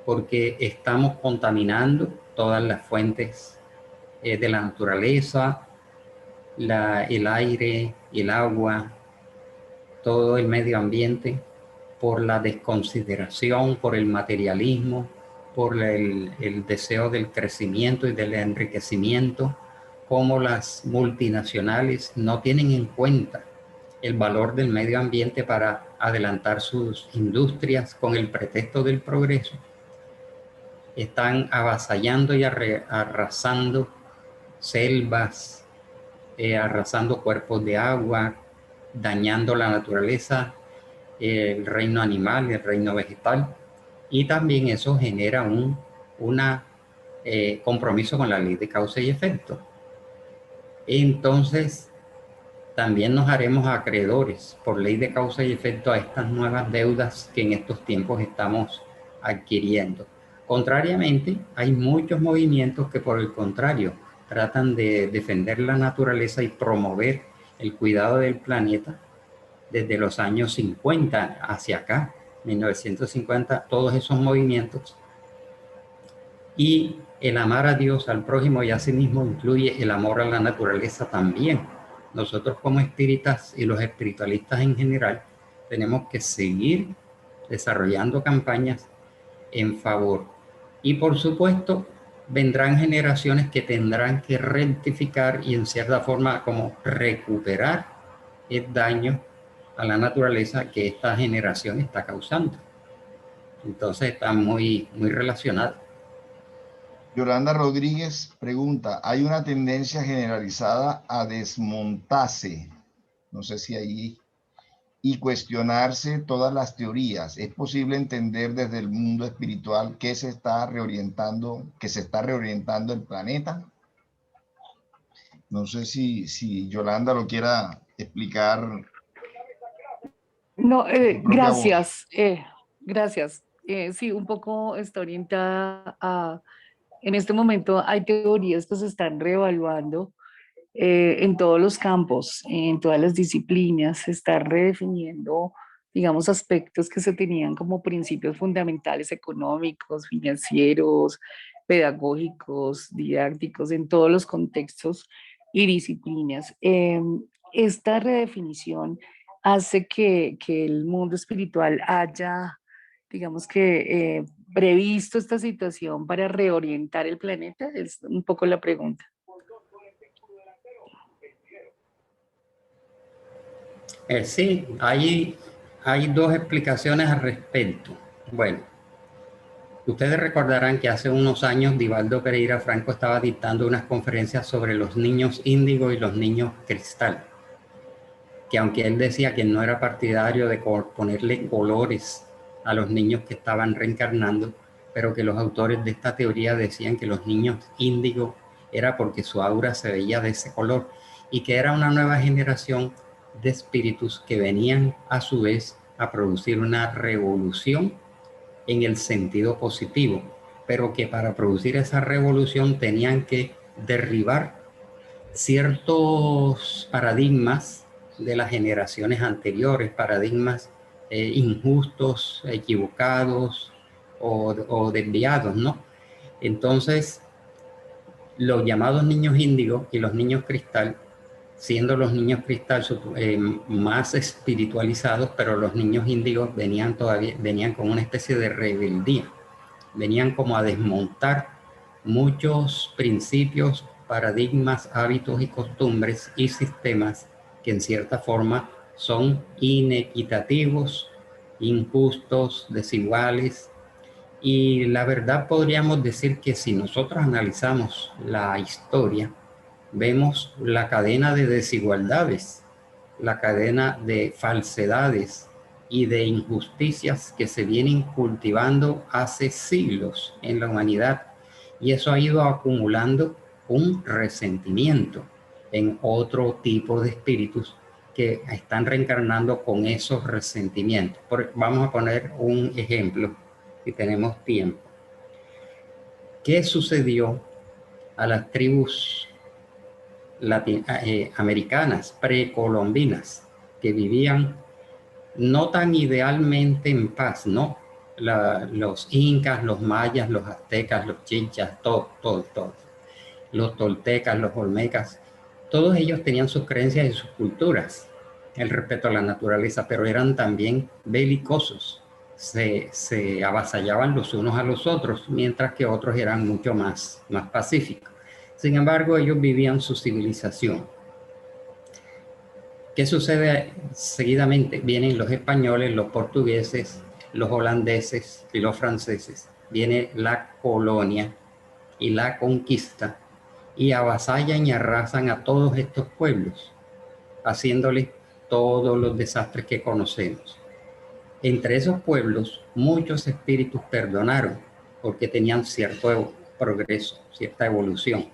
porque estamos contaminando todas las fuentes de la naturaleza, el aire, el agua, todo el medio ambiente, por la desconsideración, por el materialismo, por el deseo del crecimiento y del enriquecimiento, como las multinacionales no tienen en cuenta el valor del medio ambiente para adelantar sus industrias con el pretexto del progreso. Están avasallando y arrasando selvas, arrasando cuerpos de agua, dañando la naturaleza, el reino animal, el reino vegetal, y también eso genera un compromiso con la ley de causa y efecto. Entonces, también nos haremos acreedores por ley de causa y efecto a estas nuevas deudas que en estos tiempos estamos adquiriendo. Contrariamente, hay muchos movimientos que, por el contrario, tratan de defender la naturaleza y promover el cuidado del planeta desde los años 50 hacia acá, 1950, todos esos movimientos. Y el amar a Dios, al prójimo y a sí mismo incluye el amor a la naturaleza también. Nosotros como espíritas y los espiritualistas en general tenemos que seguir desarrollando campañas en favor. Y por supuesto, vendrán generaciones que tendrán que rectificar y en cierta forma como recuperar el daño a la naturaleza que esta generación está causando. Entonces está muy relacionado. Yolanda Rodríguez pregunta, ¿hay una tendencia generalizada a desmontarse? No sé si ahí, y cuestionarse todas las teorías. ¿Es posible entender desde el mundo espiritual que se está reorientando el planeta? No sé si Yolanda lo quiera explicar. No, gracias, gracias. Sí, un poco está orientada a, en este momento hay teorías que se están reevaluando en todos los campos, en todas las disciplinas, se está redefiniendo digamos, aspectos que se tenían como principios fundamentales económicos, financieros, pedagógicos, didácticos, en todos los contextos y disciplinas. Esta redefinición hace que el mundo espiritual haya, digamos que, previsto esta situación para reorientar el planeta, es un poco la pregunta. Sí, hay dos explicaciones al respecto. Bueno, ustedes recordarán que hace unos años Divaldo Pereira Franco estaba dictando unas conferencias sobre los niños índigo y los niños cristal, que aunque él decía que no era partidario de ponerle colores a los niños que estaban reencarnando, pero que los autores de esta teoría decían que los niños índigo era porque su aura se veía de ese color y que era una nueva generación de espíritus que venían a su vez a producir una revolución en el sentido positivo, pero que para producir esa revolución tenían que derribar ciertos paradigmas de las generaciones anteriores, paradigmas injustos, equivocados o desviados, ¿no? Entonces, los llamados niños índigos y los niños cristal, siendo los niños cristal más espiritualizados, pero los niños índigos venían con una especie de rebeldía, venían como a desmontar muchos principios, paradigmas, hábitos y costumbres y sistemas que en cierta forma son inequitativos, injustos, desiguales. Y la verdad podríamos decir que si nosotros analizamos la historia, vemos la cadena de desigualdades, la cadena de falsedades y de injusticias que se vienen cultivando hace siglos en la humanidad. Y eso ha ido acumulando un resentimiento en otro tipo de espíritus que están reencarnando con esos resentimientos. Vamos a poner un ejemplo, si tenemos tiempo. ¿Qué sucedió a las tribus americanas precolombinas que vivían no tan idealmente en paz, ¿no? Los incas, los mayas, los aztecas, los chichas, todo. Los toltecas, los olmecas, todos ellos tenían sus creencias y sus culturas, el respeto a la naturaleza, pero eran también belicosos. Se avasallaban los unos a los otros, mientras que otros eran mucho más pacíficos. Sin embargo, ellos vivían su civilización. ¿Qué sucede seguidamente? Vienen los españoles, los portugueses, los holandeses y los franceses. Viene la colonia y la conquista y avasallan y arrasan a todos estos pueblos, haciéndoles todos los desastres que conocemos. Entre esos pueblos, muchos espíritus perdonaron porque tenían cierto progreso, cierta evolución.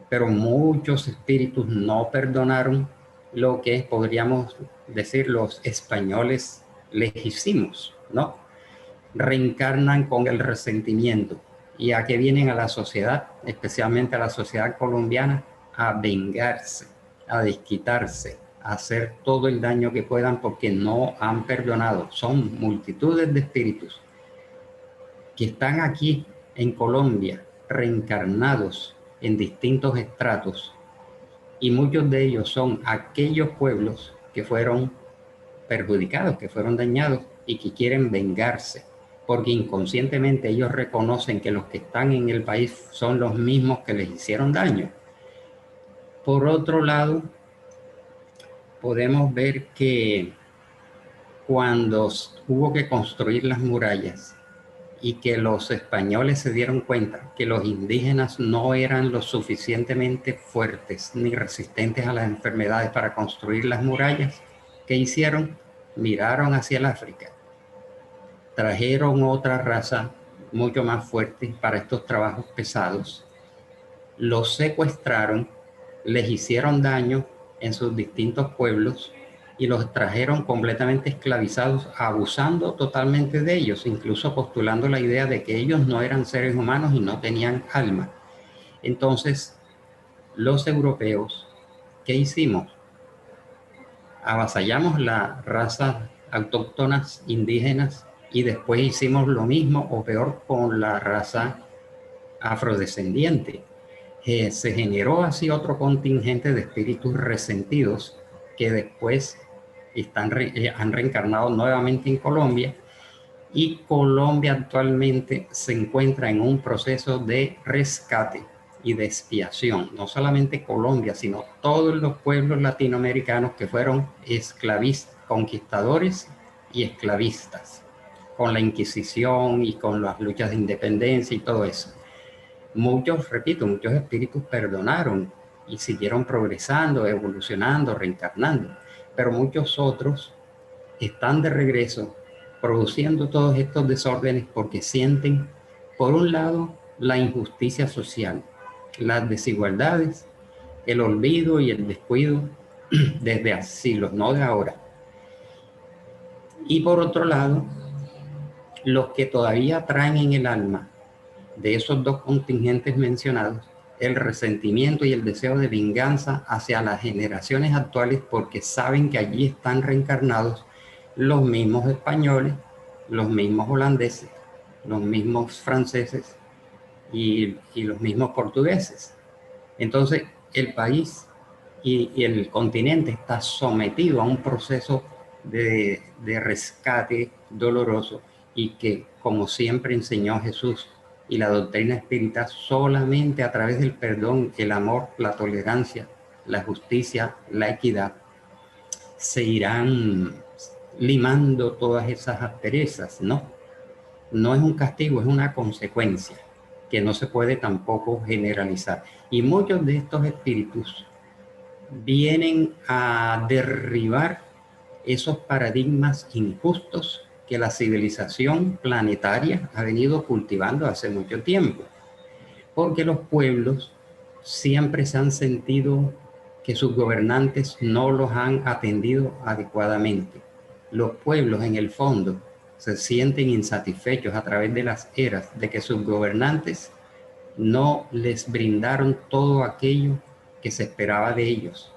Pero muchos espíritus no perdonaron lo que podríamos decir los españoles legísimos, ¿no? Reencarnan con el resentimiento. ¿Y a qué vienen a la sociedad, especialmente a la sociedad colombiana? A vengarse, a desquitarse, a hacer todo el daño que puedan porque no han perdonado. Son multitudes de espíritus que están aquí en Colombia, reencarnados en distintos estratos, y muchos de ellos son aquellos pueblos que fueron perjudicados, que fueron dañados y que quieren vengarse, porque inconscientemente ellos reconocen que los que están en el país son los mismos que les hicieron daño. Por otro lado, podemos ver que cuando hubo que construir las murallas y que los españoles se dieron cuenta que los indígenas no eran lo suficientemente fuertes ni resistentes a las enfermedades para construir las murallas, ¿qué hicieron? Miraron hacia el África. Trajeron otra raza mucho más fuerte para estos trabajos pesados. Los secuestraron, les hicieron daño en sus distintos pueblos y los trajeron completamente esclavizados, abusando totalmente de ellos, incluso postulando la idea de que ellos no eran seres humanos y no tenían alma. Entonces, los europeos, ¿qué hicimos? Avasallamos la raza autóctonas indígenas y después hicimos lo mismo o peor con la raza afrodescendiente. Se generó así otro contingente de espíritus resentidos que después han reencarnado nuevamente en Colombia, y Colombia actualmente se encuentra en un proceso de rescate y de expiación. No solamente Colombia, sino todos los pueblos latinoamericanos que fueron conquistadores y esclavistas, con la Inquisición y con las luchas de independencia y todo eso. Muchos, repito, muchos espíritus perdonaron y siguieron progresando, evolucionando, reencarnando, pero muchos otros están de regreso produciendo todos estos desórdenes porque sienten, por un lado, la injusticia social, las desigualdades, el olvido y el descuido desde hace siglos, no de ahora. Y por otro lado, los que todavía traen en el alma de esos dos contingentes mencionados el resentimiento y el deseo de venganza hacia las generaciones actuales, porque saben que allí están reencarnados los mismos españoles, los mismos holandeses, los mismos franceses y los mismos portugueses. Entonces, el país y el continente está sometido a un proceso de rescate doloroso, y que, como siempre enseñó Jesús y la doctrina espírita, solamente a través del perdón, el amor, la tolerancia, la justicia, la equidad, se irán limando todas esas asperezas, ¿no? No es un castigo, es una consecuencia que no se puede tampoco generalizar. Y muchos de estos espíritus vienen a derribar esos paradigmas injustos que la civilización planetaria ha venido cultivando hace mucho tiempo. Porque los pueblos siempre se han sentido que sus gobernantes no los han atendido adecuadamente. Los pueblos, en el fondo, se sienten insatisfechos a través de las eras de que sus gobernantes no les brindaron todo aquello que se esperaba de ellos,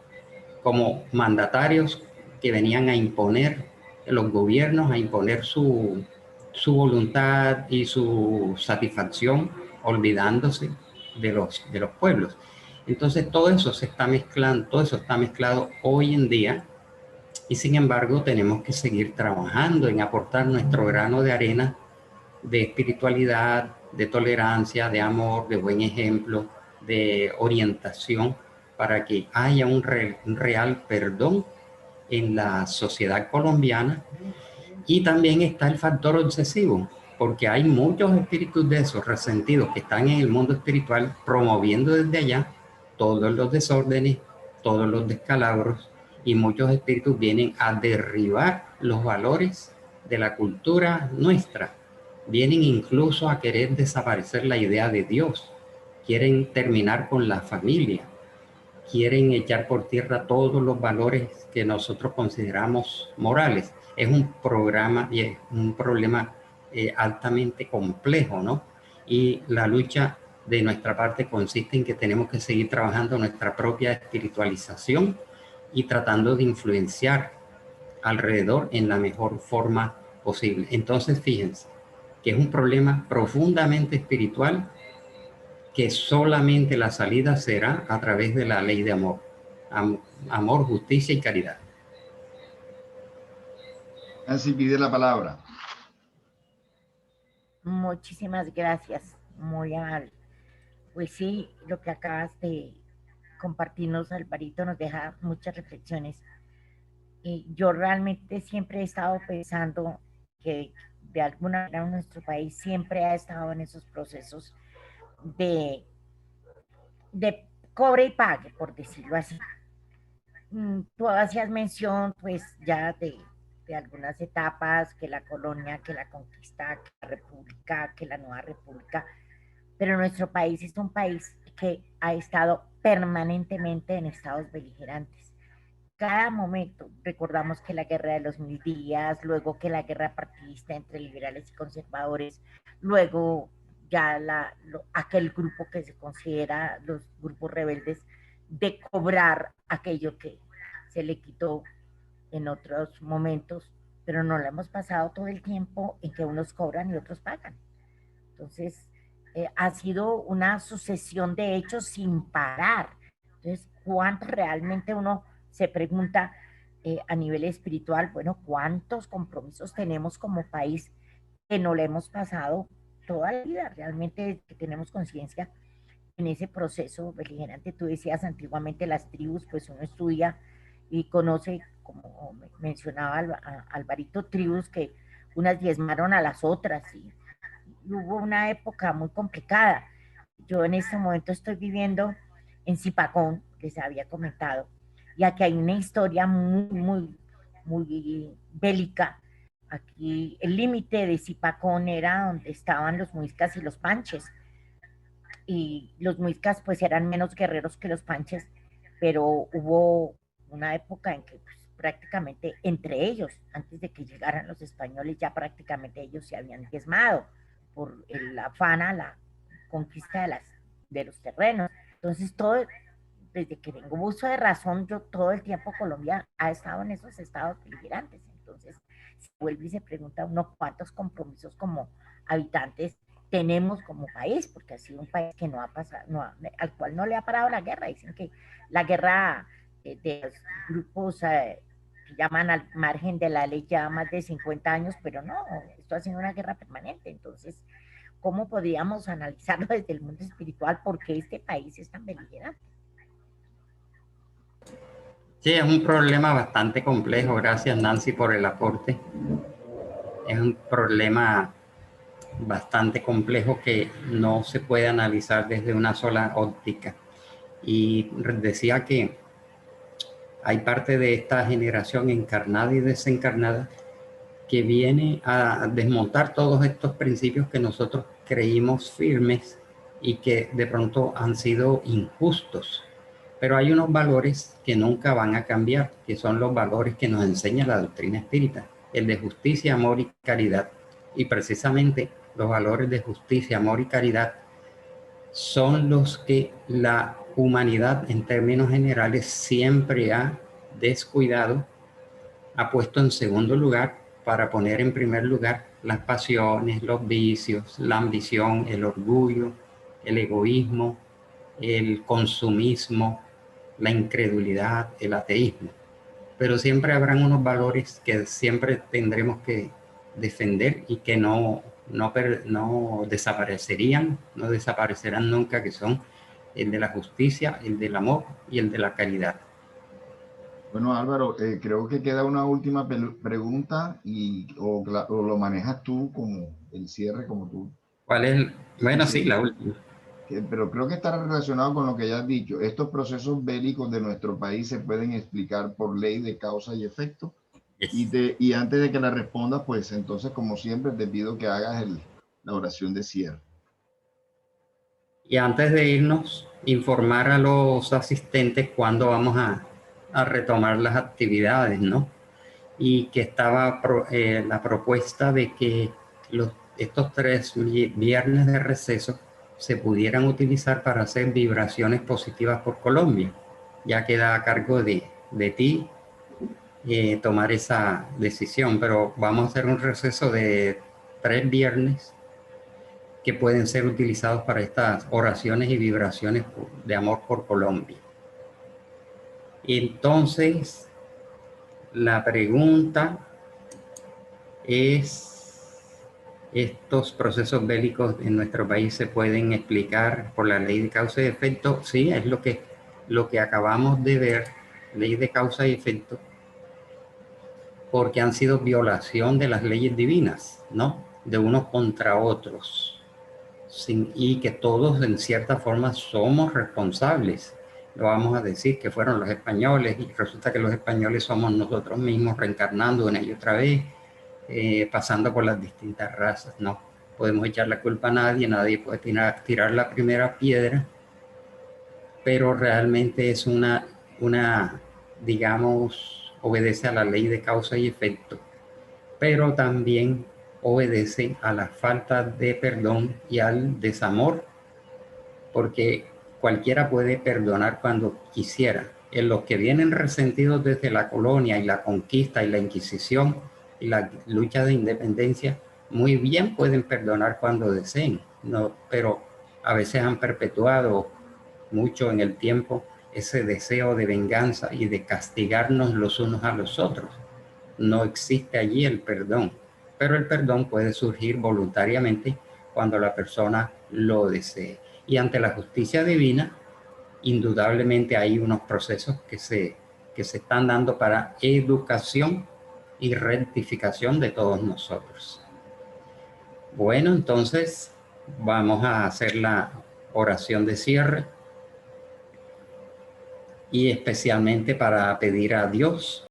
como mandatarios que venían a imponer, los gobiernos a imponer su voluntad y su satisfacción, olvidándose de los pueblos. Entonces todo eso se está mezclando, todo eso está mezclado hoy en día, y sin embargo tenemos que seguir trabajando en aportar nuestro grano de arena de espiritualidad, de tolerancia, de amor, de buen ejemplo, de orientación, para que haya un real perdón en la sociedad colombiana. Y también está el factor obsesivo, porque hay muchos espíritus de esos resentidos que están en el mundo espiritual promoviendo desde allá todos los desórdenes, todos los descalabros, y muchos espíritus vienen a derribar los valores de la cultura nuestra. Vienen incluso a querer desaparecer la idea de Dios, quieren terminar con la familia, quieren echar por tierra todos los valores que nosotros consideramos morales. Es un programa y es un problema altamente complejo, ¿no? Y la lucha de nuestra parte consiste en que tenemos que seguir trabajando nuestra propia espiritualización y tratando de influenciar alrededor en la mejor forma posible. Entonces, fíjense que es un problema profundamente espiritual, que solamente la salida será a través de la ley de amor. Amor, justicia y caridad. Nancy pide la palabra. Muchísimas gracias, muy amable. Pues sí, lo que acabas de compartirnos, Alvarito, nos deja muchas reflexiones. Y yo realmente siempre he estado pensando que de alguna manera nuestro país siempre ha estado en esos procesos de, de cobre y pague, por decirlo así. Tú hacías mención, pues, ya de algunas etapas, que la colonia, que la conquista, que la república, que la nueva república, pero nuestro país es un país que ha estado permanentemente en estados beligerantes. Cada momento, recordamos que la guerra de los 1000 días, luego que la guerra partidista entre liberales y conservadores, luego ya aquel grupo que se considera los grupos rebeldes, de cobrar aquello que se le quitó en otros momentos, pero no lo hemos pasado todo el tiempo en que unos cobran y otros pagan. Entonces, ha sido una sucesión de hechos sin parar. Entonces, ¿cuánto realmente uno se pregunta a nivel espiritual? Bueno, ¿cuántos compromisos tenemos como país que no le hemos pasado toda la vida? Realmente que tenemos conciencia en ese proceso beligerante. Tú decías antiguamente las tribus, pues uno estudia y conoce, como mencionaba Alvarito, tribus que unas diezmaron a las otras y hubo una época muy complicada. Yo en este momento estoy viviendo en Zipacón, les había comentado, y aquí hay una historia muy bélica. Aquí el límite de Zipacón era donde estaban los muiscas y los panches, y los muiscas pues eran menos guerreros que los panches, pero hubo una época en que pues, prácticamente entre ellos, antes de que llegaran los españoles, ya prácticamente ellos se habían diezmado por el afán a la conquista de los terrenos. Entonces todo, desde que tengo uso de razón, yo todo el tiempo Colombia ha estado en esos estados beligerantes. Entonces se vuelve y se pregunta uno cuántos compromisos como habitantes tenemos como país, porque ha sido un país que no ha pasado, al cual no le ha parado la guerra. Dicen que la guerra de los grupos que llaman al margen de la ley ya más de 50 años, pero no, esto ha sido una guerra permanente. Entonces, ¿cómo podríamos analizarlo desde el mundo espiritual? ¿Por qué este país es tan beligerante? Sí, es un problema bastante complejo. Gracias, Nancy, por el aporte. Es un problema bastante complejo que no se puede analizar desde una sola óptica. Y decía que hay parte de esta generación encarnada y desencarnada que viene a desmontar todos estos principios que nosotros creímos firmes y que de pronto han sido injustos. Pero hay unos valores que nunca van a cambiar, que son los valores que nos enseña la doctrina espírita, el de justicia, amor y caridad. Y precisamente los valores de justicia, amor y caridad son los que la humanidad en términos generales siempre ha descuidado, ha puesto en segundo lugar para poner en primer lugar las pasiones, los vicios, la ambición, el orgullo, el egoísmo, el consumismo, la incredulidad, el ateísmo. Pero siempre habrán unos valores que siempre tendremos que defender y que no desaparecerían, no desaparecerán nunca, que son el de la justicia, el del amor y el de la caridad. Bueno, Álvaro, creo que queda una última pregunta o lo manejas tú como el cierre, como tú. ¿Cuál es? Bueno, sí, la última. Pero creo que está relacionado con lo que ya has dicho. ¿Estos procesos bélicos de nuestro país se pueden explicar por ley de causa y efecto? Yes. Y antes de que la respondas, pues entonces, como siempre, te pido que hagas la oración de cierre. Y antes de irnos, informar a los asistentes cuándo vamos a retomar las actividades, ¿no? Y que estaba la propuesta de que estos 3 viernes de receso se pudieran utilizar para hacer vibraciones positivas por Colombia. Ya queda a cargo de ti tomar esa decisión, pero vamos a hacer un receso de 3 viernes que pueden ser utilizados para estas oraciones y vibraciones de amor por Colombia. Entonces, la pregunta es: ¿estos procesos bélicos en nuestro país se pueden explicar por la ley de causa y efecto? Sí, es lo que acabamos de ver, ley de causa y efecto, porque han sido violación de las leyes divinas, ¿no? De unos contra otros. Y que todos en cierta forma somos responsables. Lo vamos a decir que fueron los españoles y resulta que los españoles somos nosotros mismos reencarnando una y otra vez, pasando por las distintas razas. No podemos echar la culpa a nadie, nadie puede tirar la primera piedra, pero realmente es digamos, obedece a la ley de causa y efecto, pero también obedece a la falta de perdón y al desamor, porque cualquiera puede perdonar cuando quisiera. En los que vienen resentidos desde la colonia y la conquista y la Inquisición, y la lucha de independencia, muy bien pueden perdonar cuando deseen, no, pero a veces han perpetuado mucho en el tiempo ese deseo de venganza y de castigarnos los unos a los otros. No existe allí el perdón, pero el perdón puede surgir voluntariamente cuando la persona lo desee. Y ante la justicia divina, indudablemente hay unos procesos que se están dando para educación y rectificación de todos nosotros. Bueno, entonces vamos a hacer la oración de cierre y especialmente para pedir a Dios